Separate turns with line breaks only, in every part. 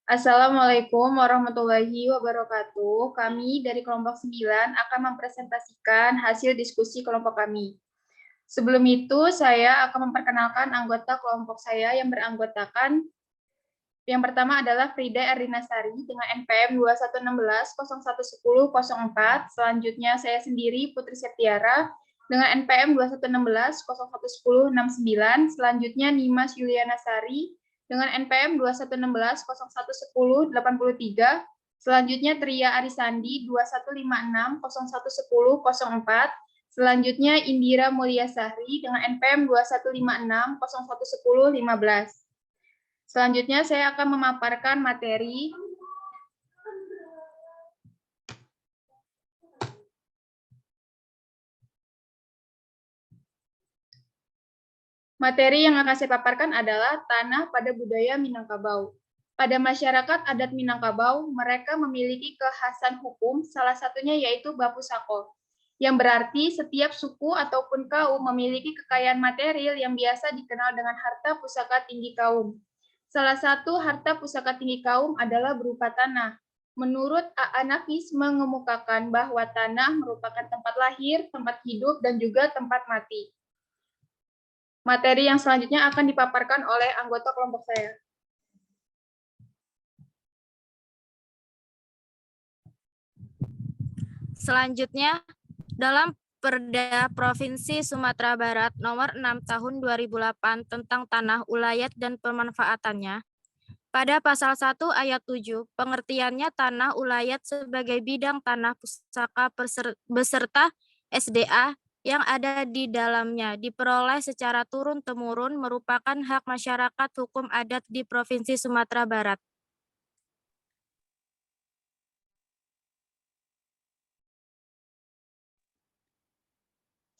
Assalamualaikum warahmatullahi wabarakatuh. Kami dari kelompok 9 akan mempresentasikan hasil diskusi kelompok kami. Sebelum itu, saya akan memperkenalkan anggota kelompok saya yang beranggotakan. Yang pertama adalah Frida Erdinasari dengan NPM 2116-0110-04. Selanjutnya saya sendiri, Putri Septiara, dengan NPM 2116-0110-69. Selanjutnya Nimas Yuliana Sari dengan NPM 2116-0110-83. Selanjutnya Tria Arisandi 2156-0110-04. Selanjutnya Indira Mulyasari dengan NPM 2156-0110-15. Selanjutnya saya akan memaparkan materi. Materi yang akan saya paparkan adalah tanah pada budaya Minangkabau. Pada masyarakat adat Minangkabau, mereka memiliki kekhasan hukum, salah satunya yaitu bapu sako, yang berarti setiap suku ataupun kaum memiliki kekayaan material yang biasa dikenal dengan harta pusaka tinggi kaum. Salah satu harta pusaka tinggi kaum adalah berupa tanah. Menurut A.A. Nafis mengemukakan bahwa tanah merupakan tempat lahir, tempat hidup, dan juga tempat mati. Materi yang selanjutnya akan dipaparkan oleh anggota kelompok saya.
Selanjutnya, dalam Perda Provinsi Sumatera Barat Nomor 6 Tahun 2008 tentang Tanah Ulayat dan Pemanfaatannya, pada pasal 1 ayat 7, pengertiannya tanah ulayat sebagai bidang tanah pusaka beserta SDA yang ada di dalamnya diperoleh secara turun-temurun merupakan hak masyarakat hukum adat di Provinsi Sumatera Barat.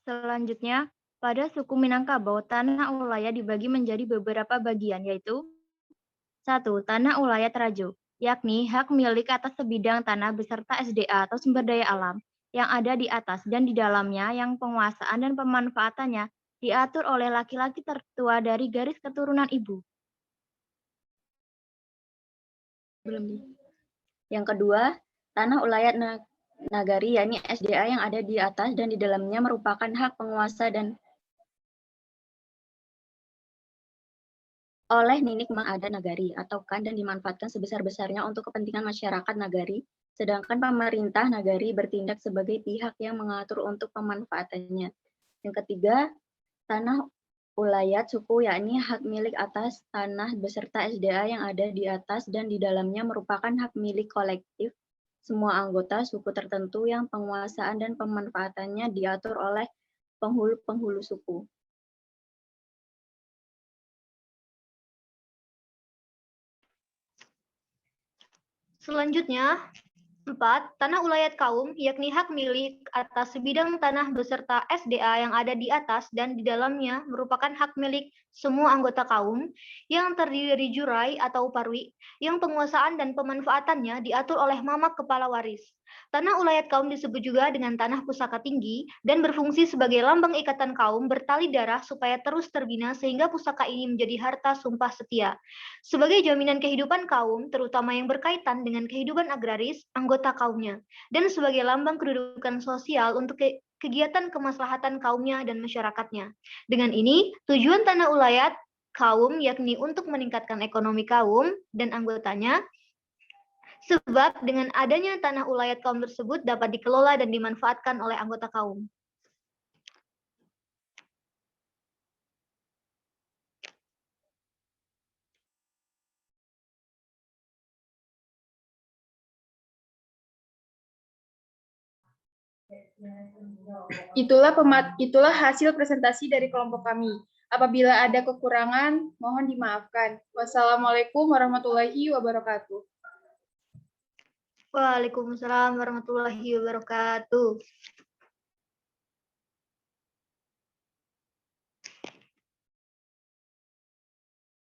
Selanjutnya, pada suku Minangkabau, tanah ulayat dibagi menjadi beberapa bagian, yaitu 1. Tanah ulayat rajo, yakni hak milik atas sebidang tanah beserta SDA atau sumber daya alam yang ada di atas dan di dalamnya yang penguasaan dan pemanfaatannya diatur oleh laki-laki tertua dari garis keturunan ibu. Yang kedua, tanah ulayat nagari, yakni SDA yang ada di atas dan di dalamnya merupakan hak penguasa dan oleh Ninik Mang Ada Nagari atau kan dan dimanfaatkan sebesar-besarnya untuk kepentingan masyarakat nagari, sedangkan pemerintah nagari bertindak sebagai pihak yang mengatur untuk pemanfaatannya. Yang ketiga, tanah ulayat suku, yakni hak milik atas tanah beserta SDA yang ada di atas dan di dalamnya merupakan hak milik kolektif semua anggota suku tertentu yang penguasaan dan pemanfaatannya diatur oleh penghulu-penghulu suku.
Selanjutnya, 4. Tanah ulayat kaum, yakni hak milik atas sebidang tanah beserta SDA yang ada di atas dan di dalamnya merupakan hak milik semua anggota kaum yang terdiri dari jurai atau parwi, yang penguasaan dan pemanfaatannya diatur oleh mamak kepala waris. Tanah ulayat kaum disebut juga dengan tanah pusaka tinggi dan berfungsi sebagai lambang ikatan kaum bertali darah supaya terus terbina sehingga pusaka ini menjadi harta sumpah setia. Sebagai jaminan kehidupan kaum, terutama yang berkaitan dengan kehidupan agraris, anggota kaumnya, dan sebagai lambang kedudukan sosial untuk kegiatan kemaslahatan kaumnya dan masyarakatnya. Dengan ini, tujuan tanah ulayat kaum yakni untuk meningkatkan ekonomi kaum dan anggotanya, sebab dengan adanya tanah ulayat kaum tersebut dapat dikelola dan dimanfaatkan oleh anggota kaum.
Itulah hasil presentasi dari kelompok kami. Apabila ada kekurangan, mohon dimaafkan. Wassalamualaikum warahmatullahi wabarakatuh.
Waalaikumsalam warahmatullahi wabarakatuh.